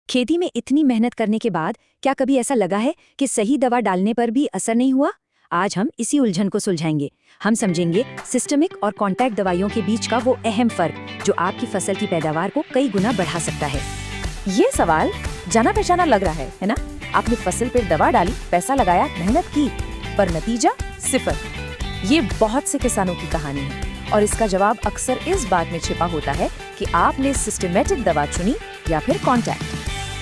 खेती में इतनी मेहनत करने के बाद क्या कभी ऐसा लगा है कि सही दवा डालने पर भी असर नहीं हुआ? आज हम इसी उलझन को सुलझाएंगे। हम समझेंगे सिस्टमिक और कॉन्टैक्ट दवाइयों के बीच का वो अहम फर्क जो आपकी फसल की पैदावार को कई गुना बढ़ा सकता है। ये सवाल जाना पहचाना लग रहा है ना? आपने फसल पर दवा डाली, पैसा लगाया, मेहनत की, पर नतीजा सिफर। ये बहुत से किसानों की कहानी है और इसका जवाब अक्सर इस बात में छिपा होता है कि आपने सिस्टमेटिक दवा चुनी या फिर कॉन्टैक्ट।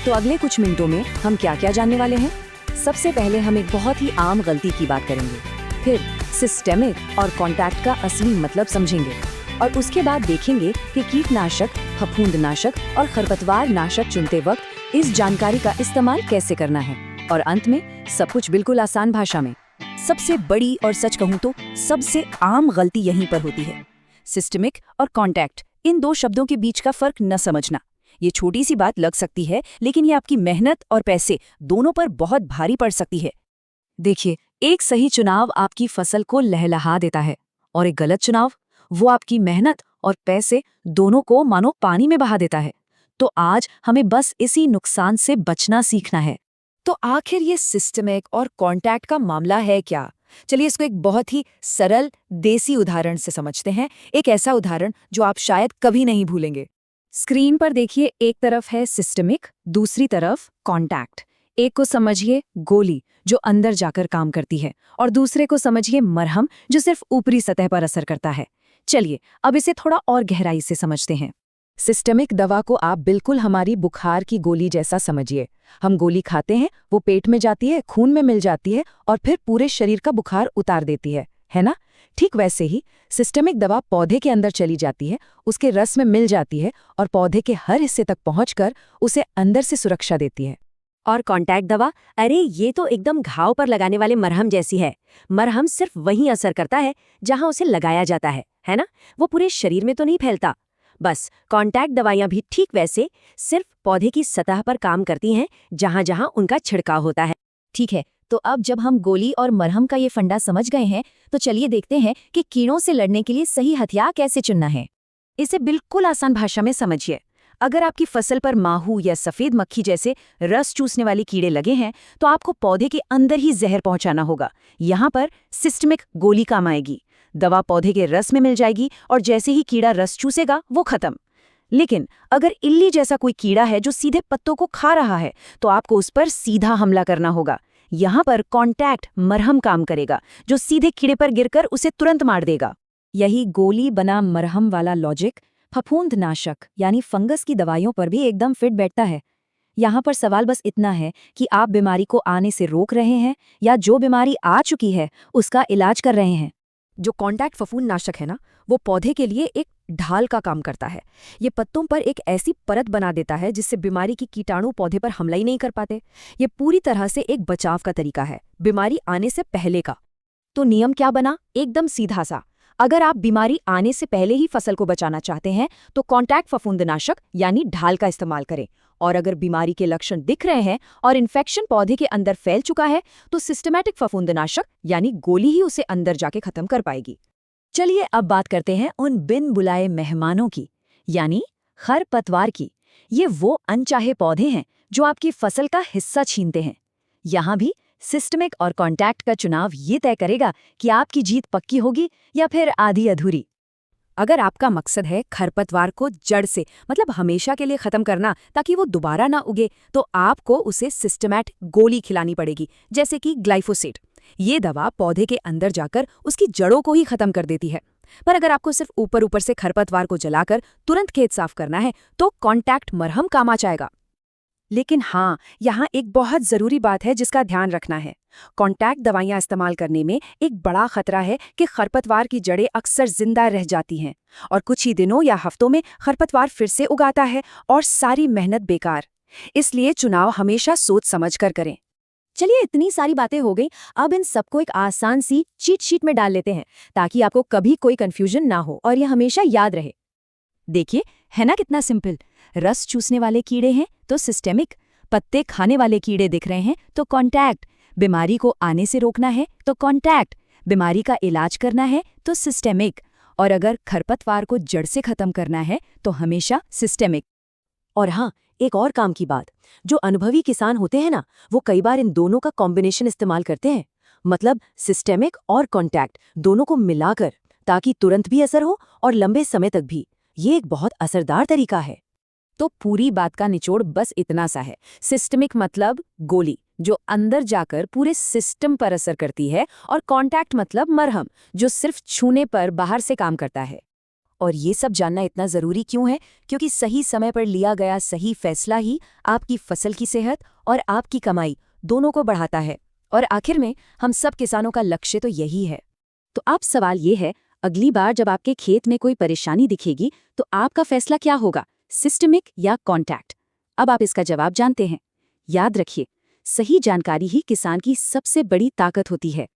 तो अगले कुछ मिनटों में हम क्या क्या जानने वाले हैं? सबसे पहले हम एक बहुत ही आम गलती की बात करेंगे, फिर सिस्टेमिक और कॉन्टैक्ट का असली मतलब समझेंगे और उसके बाद देखेंगे कि कीटनाशक, फफूंदनाशक और खरपतवार नाशक चुनते वक्त इस जानकारी का इस्तेमाल कैसे करना है। और अंत में सब कुछ बिल्कुल आसान भाषा में। सबसे बड़ी और सच कहूँ तो सबसे आम गलती यहीं पर होती है, सिस्टमिक और कॉन्टैक्ट इन दो शब्दों के बीच का फर्क न समझना। ये छोटी सी बात लग सकती है, लेकिन ये आपकी मेहनत और पैसे दोनों पर बहुत भारी पड़ सकती है। देखिए, एक सही चुनाव आपकी फसल को लहलहा देता है और एक गलत चुनाव वो आपकी मेहनत और पैसे दोनों को मानो पानी में बहा देता है। तो आज हमें बस इसी नुकसान से बचना सीखना है। तो आखिर ये सिस्टमिक और कॉन्टैक्ट का मामला है क्या? चलिए इसको एक बहुत ही सरल देसी उदाहरण से समझते हैं। एक ऐसा उदाहरण जो आप शायद कभी नहीं भूलेंगे। स्क्रीन पर देखिए, एक तरफ है सिस्टमिक, दूसरी तरफ कॉन्टैक्ट। एक को समझिए गोली जो अंदर जाकर काम करती है और दूसरे को समझिए मरहम जो सिर्फ ऊपरी सतह पर असर करता है। चलिए अब इसे थोड़ा और गहराई से समझते हैं। सिस्टमिक दवा को आप बिल्कुल हमारी बुखार की गोली जैसा समझिए। हम गोली खाते हैं, वो पेट में जाती है, खून में मिल जाती है और फिर पूरे शरीर का बुखार उतार देती है ना? ठीक वैसे ही सिस्टमिक दवा पौधे के अंदर चली जाती है, उसके रस में मिल जाती है और पौधे के हर हिस्से तक पहुंचकर उसे अंदर से सुरक्षा देती है। और कॉन्टैक्ट दवा, अरे ये तो एकदम घाव पर लगाने वाले मरहम जैसी है। मरहम सिर्फ वहीं असर करता है जहां उसे लगाया जाता है ना? वो पूरे शरीर में तो नहीं फैलता। बस कॉन्टैक्ट दवाइयां भी ठीक वैसे सिर्फ पौधे की सतह पर काम करती हैं जहां जहां उनका छिड़काव होता है। ठीक है, तो अब जब हम गोली और मरहम का ये फंडा समझ गए हैं, तो चलिए देखते हैं कि कीड़ों से लड़ने के लिए सही हथियार कैसे चुनना है। इसे बिल्कुल आसान भाषा में समझिए। अगर आपकी फसल पर माहू या सफेद मक्खी जैसे रस चूसने वाले कीड़े लगे हैं, तो आपको पौधे के अंदर ही जहर पहुंचाना होगा। यहाँ पर सिस्टमिक गोली काम आएगी। दवा पौधे के रस में मिल जाएगी और जैसे ही कीड़ा रस चूसेगा वो खत्म। लेकिन अगर इल्ली जैसा कोई कीड़ा है जो सीधे पत्तों को खा रहा है, तो आपको उस पर सीधा हमला करना होगा। यहाँ पर कॉन्टैक्ट मरहम काम करेगा, जो सीधे कीड़े पर गिरकर उसे तुरंत मार देगा। यही गोली बना मरहम वाला लॉजिक फफूंदनाशक यानी फंगस की दवाइयों पर भी एकदम फिट बैठता है। यहाँ पर सवाल बस इतना है कि आप बीमारी को आने से रोक रहे हैं या जो बीमारी आ चुकी है उसका इलाज कर रहे हैं। जो कॉन्टैक्ट फफूंदनाशक है ना, वो पौधे के लिए एक ढाल का काम करता है। ये पत्तों पर एक ऐसी परत बना देता है जिससे बीमारी की कीटाणु पौधे पर हमला ही नहीं कर पाते। ये पूरी तरह से एक बचाव का तरीका है, बीमारी आने से पहले का। तो नियम क्या बना? एकदम सीधा सा। अगर आप बीमारी आने से पहले ही फसल को बचाना चाहते हैं तो कॉन्टैक्ट फफूंदनाशक यानी ढाल का इस्तेमाल करें। और अगर बीमारी के लक्षण दिख रहे हैं और इन्फेक्शन पौधे के अंदर फैल चुका है, तो सिस्टमैटिक फफूंदनाशक यानी गोली ही उसे अंदर जाके खत्म कर पाएगी। चलिए अब बात करते हैं उन बिन बुलाए मेहमानों की, यानी खरपतवार की। ये वो अनचाहे पौधे हैं जो आपकी फसल का हिस्सा छीनते हैं। यहाँ भी सिस्टमिक और कॉन्टैक्ट का चुनाव ये तय करेगा कि आपकी जीत पक्की होगी या फिर आधी अधूरी। अगर आपका मकसद है खरपतवार को जड़ से मतलब हमेशा के लिए खत्म करना ताकि वो दोबारा ना उगे, तो आपको उसे सिस्टमैटिक गोली खिलानी पड़ेगी, जैसे कि ग्लाइफोसेट। ये दवा पौधे के अंदर जाकर उसकी जड़ों को ही खत्म कर देती है। पर अगर आपको सिर्फ ऊपर ऊपर से खरपतवार को जलाकर तुरंत खेत साफ करना है, तो कॉन्टैक्ट मरहम काम आ जाएगा। लेकिन हाँ, यहाँ एक बहुत ज़रूरी बात है जिसका ध्यान रखना है। कॉन्टैक्ट दवाइयाँ इस्तेमाल करने में एक बड़ा खतरा है कि खरपतवार की जड़ें अक्सर जिंदा रह जाती हैं और कुछ ही दिनों या हफ्तों में खरपतवार फिर से उगाता है और सारी मेहनत बेकार। इसलिए चुनाव हमेशा सोच समझ कर करें। चलिए इतनी सारी बातें हो गई, अब इन सबको एक आसान सी चीट शीट में डाल लेते हैं ताकि आपको कभी कोई कंफ्यूजन ना हो और ये हमेशा याद रहे। देखिए, है ना कितना सिंपल। रस चूसने वाले कीड़े हैं तो सिस्टेमिक, पत्ते खाने वाले कीड़े दिख रहे हैं तो कॉन्टैक्ट, बीमारी को आने से रोकना है तो कॉन्टैक्ट, बीमारी का इलाज करना है तो सिस्टेमिक, और अगर खरपतवार को जड़ से खत्म करना है तो हमेशा सिस्टेमिक। और हाँ, एक और काम की बात, जो अनुभवी किसान होते हैं ना, वो कई बार इन दोनों का कॉम्बिनेशन इस्तेमाल करते हैं। मतलब सिस्टेमिक और कॉन्टैक्ट दोनों को मिलाकर, ताकि तुरंत भी असर हो और लंबे समय तक भी। ये एक बहुत असरदार तरीका है। तो पूरी बात का निचोड़ बस इतना सा है। सिस्टमिक मतलब गोली, जो अंदर जाकर पूरे सिस्टम पर असर करती है, और कॉन्टैक्ट मतलब मरहम, जो सिर्फ छूने पर बाहर से काम करता है। और ये सब जानना इतना ज़रूरी क्यों है? क्योंकि सही समय पर लिया गया सही फैसला ही आपकी फसल की सेहत और आपकी कमाई दोनों को बढ़ाता है। और आखिर में हम सब किसानों का लक्ष्य तो यही है। तो अब सवाल ये है, अगली बार जब आपके खेत में कोई परेशानी दिखेगी, तो आपका फैसला क्या होगा, सिस्टमिक या कॉन्टैक्ट? अब आप इसका जवाब जानते हैं। याद रखिए, सही जानकारी ही किसान की सबसे बड़ी ताकत होती है।